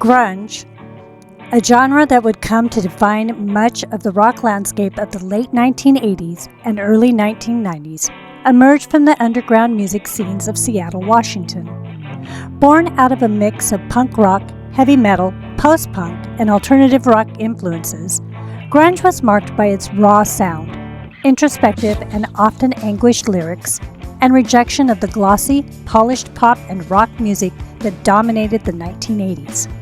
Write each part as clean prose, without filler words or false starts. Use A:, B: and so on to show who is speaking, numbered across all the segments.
A: Grunge, a genre that would come to define much of the rock landscape of the late 1980s and early 1990s, emerged from the underground music scenes of Seattle, Washington. Born out of a mix of punk rock, heavy metal, post-punk, and alternative rock influences, grunge was marked by its raw sound, introspective and often anguished lyrics, and rejection of the glossy, polished pop and rock music that dominated the 1980s.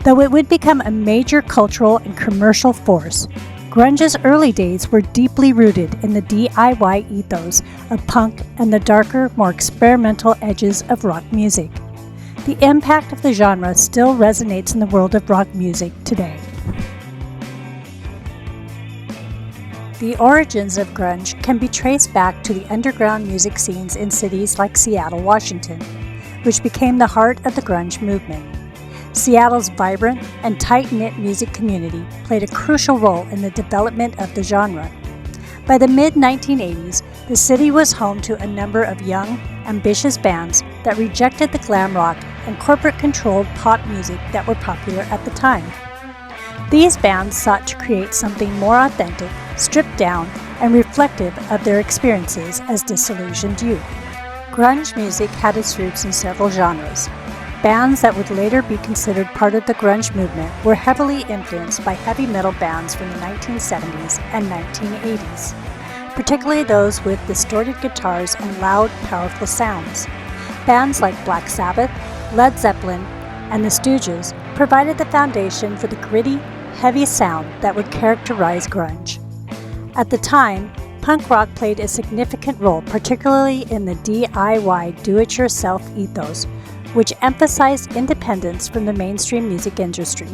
A: Though it would become a major cultural and commercial force, grunge's early days were deeply rooted in the DIY ethos of punk and the darker, more experimental edges of rock music. The impact of the genre still resonates in the world of rock music today. The origins of grunge can be traced back to the underground music scenes in cities like Seattle, Washington, which became the heart of the grunge movement. Seattle's vibrant and tight-knit music community played a crucial role in the development of the genre. By the mid-1980s, the city was home to a number of young, ambitious bands that rejected the glam rock and corporate-controlled pop music that were popular at the time. These bands sought to create something more authentic, stripped down, and reflective of their experiences as disillusioned youth. Grunge music had its roots in several genres. Bands that would later be considered part of the grunge movement were heavily influenced by heavy metal bands from the 1970s and 1980s, particularly those with distorted guitars and loud, powerful sounds. Bands like Black Sabbath, Led Zeppelin, and the Thge provided the foundation for the gritty, heavy sound that would characterize grunge. At the time, punk rock played a significant role, particularly in the DIY do-it-yourself ethos, which emphasized independence from the mainstream music industry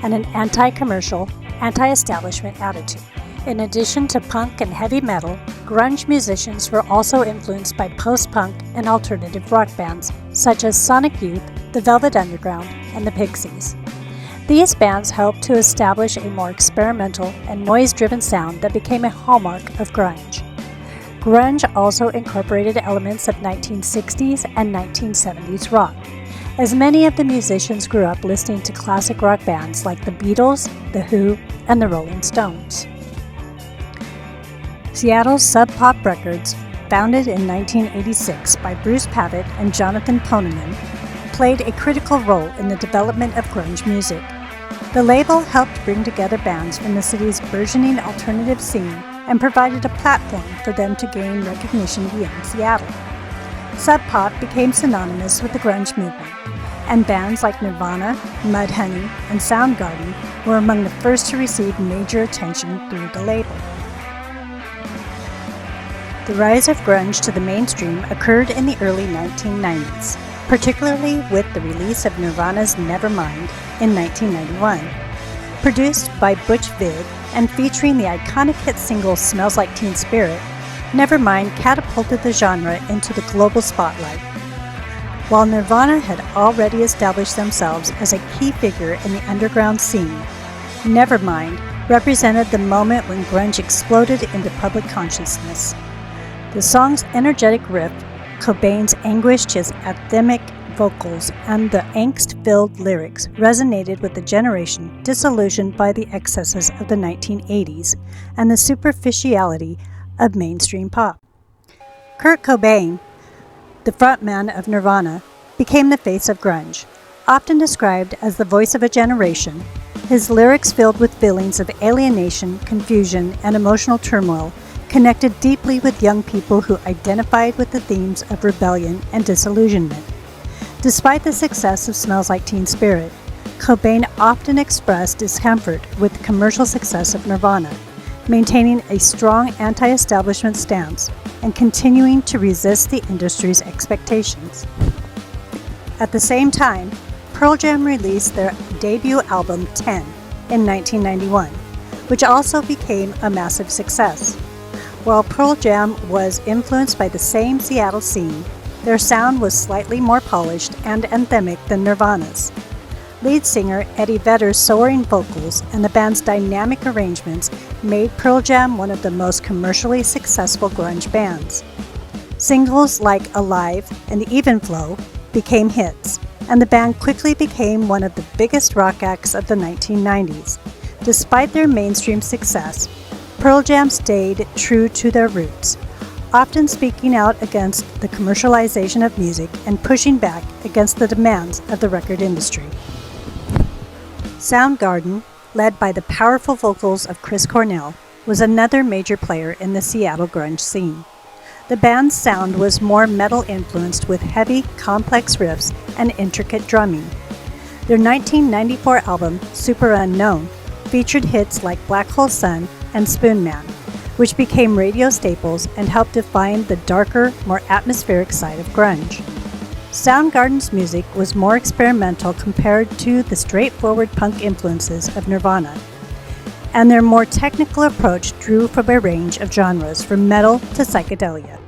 A: and an anti-commercial, anti-establishment attitude. In addition to punk and heavy metal, grunge musicians were also influenced by post-punk and alternative rock bands such as Sonic Youth, the Velvet Underground, and the Pixies. These bands helped to establish a more experimental and noise-driven sound that became a hallmark of grunge. Grunge also incorporated elements of 1960s and 1970s rock, as many of the musicians grew up listening to classic rock bands like the Beatles, The Who, and the Rolling Stones. Seattle's Sub Pop Records, founded in 1986 by Bruce Pavitt and Jonathan Poneman, played a critical role in the development of grunge music. The label helped bring together bands from the city's burgeoning alternative scene and provided a platform for them to gain recognition beyond Seattle. Sub Pop became synonymous with the grunge movement, and bands like Nirvana, Mudhoney, and Soundgarden were among the first to receive major attention through the label. The rise of grunge to the mainstream occurred in the early 1990s, particularly with the release of Nirvana's Nevermind in 1991. Produced by Butch Vig and featuring the iconic hit single Smells Like Teen Spirit, Nevermind catapulted the genre into the global spotlight. While Nirvana had already established themselves as a key figure in the underground scene, Nevermind represented the moment when grunge exploded into public consciousness. The song's energetic riff, Cobain's anguished his anthemic vocals, and the angst-filled lyrics resonated with the generation disillusioned by the excesses of the 1980s and the superficiality of mainstream pop. Kurt Cobain, the frontman of Nirvana, became the face of grunge. Often described as the voice of a generation, his lyrics filled with feelings of alienation, confusion, and emotional turmoil connected deeply with young people who identified with the themes of rebellion and disillusionment. Despite the success of Smells Like Teen Spirit, Cobain often expressed discomfort with the commercial success of Nirvana, maintaining a strong anti-establishment stance and continuing to resist the industry's expectations. At the same time, Pearl Jam released their debut album 10 in 1991, which also became a massive success. While Pearl Jam was influenced by the same Seattle scene, their sound was slightly more polished and anthemic than Nirvana's. Lead singer Eddie Vedder's soaring vocals and the band's dynamic arrangements made Pearl Jam one of the most commercially successful grunge bands. Singles like Alive and Even Flow became hits, and the band quickly became one of the biggest rock acts of the 1990s. Despite their mainstream success, Pearl Jam stayed true to their roots, often speaking out against the commercialization of music and pushing back against the demands of the record industry. Soundgarden, led by the powerful vocals of Chris Cornell, was another major player in the Seattle grunge scene. The band's sound was more metal-influenced with heavy, complex riffs and intricate drumming. Their 1994 album, Super Unknown, featured hits like Black Hole Sun and Spoon Man, which became radio staples and helped define the darker, more atmospheric side of grunge. Soundgarden's music was more experimental compared to the straightforward punk influences of Nirvana, and their more technical approach drew from a range of genres from metal to psychedelia.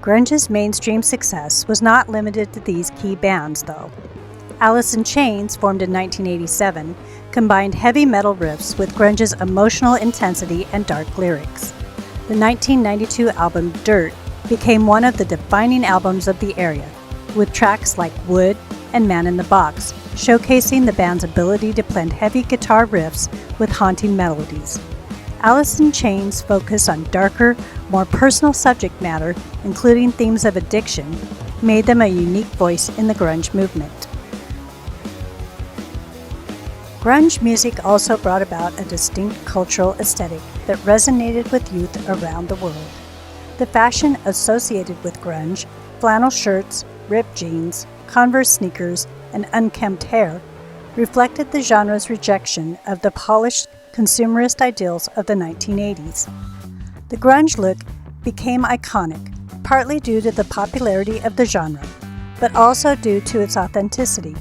A: Grunge's mainstream success was not limited to these key bands, though. Alice in Chains, formed in 1987, combined heavy metal riffs with grunge's emotional intensity and dark lyrics. The 1992 album Dirt became one of the defining albums of the era, with tracks like Wood and Man in the Box, showcasing the band's ability to blend heavy guitar riffs with haunting melodies. Alice in Chains' focus on darker, more personal subject matter, including themes of addiction, made them a unique voice in the grunge movement. Grunge music also brought about a distinct cultural aesthetic that resonated with youth around the world. The fashion associated with grunge, flannel shirts, ripped jeans, Converse sneakers, and unkempt hair, reflected the genre's rejection of the polished, consumerist ideals of the 1980s. The grunge look became iconic, partly due to the popularity of the genre, but also due to its authenticity.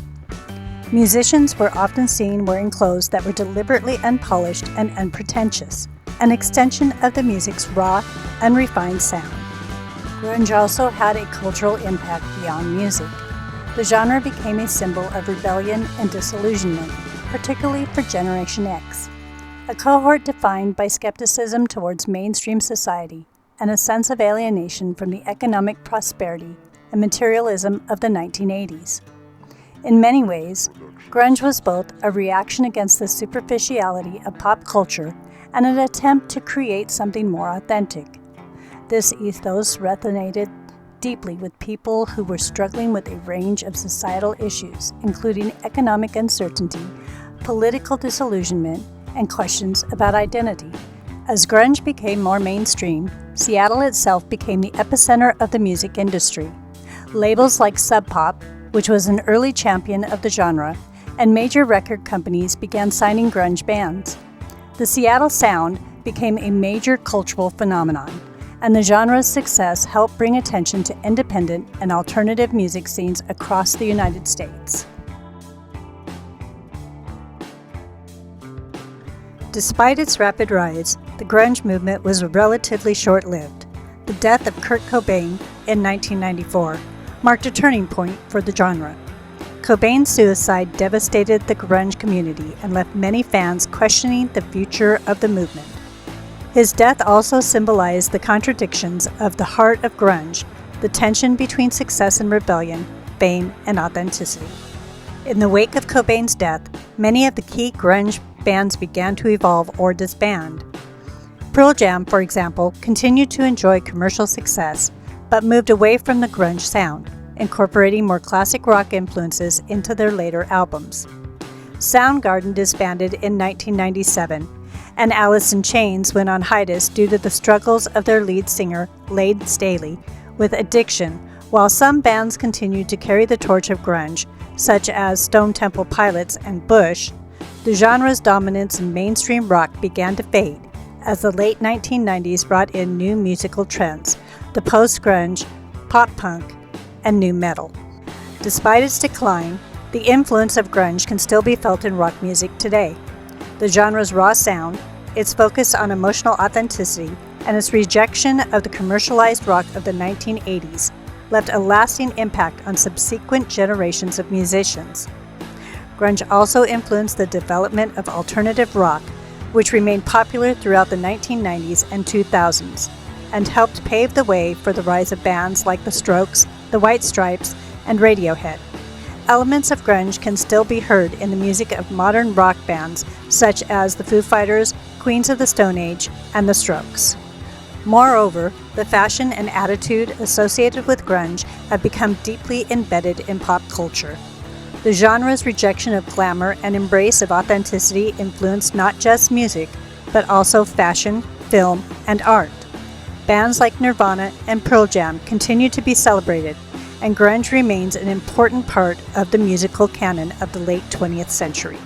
A: Musicians were often seen wearing clothes that were deliberately unpolished and unpretentious, an extension of the music's raw, unrefined sound. Grunge also had a cultural impact beyond music. The genre became a symbol of rebellion and disillusionment, particularly for Generation X, a cohort defined by skepticism towards mainstream society and a sense of alienation from the economic prosperity and materialism of the 1980s. In many ways, grunge was both a reaction against the superficiality of pop culture and an attempt to create something more authentic. This ethos resonated deeply with people who were struggling with a range of societal issues, including economic uncertainty, political disillusionment, and questions about identity. As grunge became more mainstream, Seattle itself became the epicenter of the music industry. Labels like Sub Pop, which was an early champion of the genre, and major record companies began signing grunge bands. The Seattle sound became a major cultural phenomenon, and the genre's success helped bring attention to independent and alternative music scenes across the United States. Despite its rapid rise, the grunge movement was relatively short-lived. The death of Kurt Cobain in 1994 marked a turning point for the genre. Cobain's suicide devastated the grunge community and left many fans questioning the future of the movement. His death also symbolized the contradictions of the heart of grunge, the tension between success and rebellion, fame and authenticity. In the wake of Cobain's death, many of the key grunge bands began to evolve or disband. Pearl Jam, for example, continued to enjoy commercial success, but moved away from the grunge sound, incorporating more classic rock influences into their later albums. Soundgarden disbanded in 1997, and Alice in Chains went on hiatus due to the struggles of their lead singer, Lade Staley, with addiction, while some bands continued to carry the torch of grunge, such as Stone Temple Pilots and Bush. The genre's dominance in mainstream rock began to fade as the late 1990s brought in new musical trends, the post-grunge, pop-punk, and nu metal. Despite its decline, the influence of grunge can still be felt in rock music today. The genre's raw sound, its focus on emotional authenticity, and its rejection of the commercialized rock of the 1980s left a lasting impact on subsequent generations of musicians. Grunge also influenced the development of alternative rock, which remained popular throughout the 1990s and 2000s, and helped pave the way for the rise of bands like The Strokes, The White Stripes, and Radiohead. Elements of grunge can still be heard in the music of modern rock bands such as the Foo Fighters, Queens of the Stone Age, and the Strokes. Moreover, the fashion and attitude associated with grunge have become deeply embedded in pop culture. The genre's rejection of glamour and embrace of authenticity influenced not just music, but also fashion, film, and art. Bands like Nirvana and Pearl Jam continue to be celebrated, and grunge remains an important part of the musical canon of the late 20th century.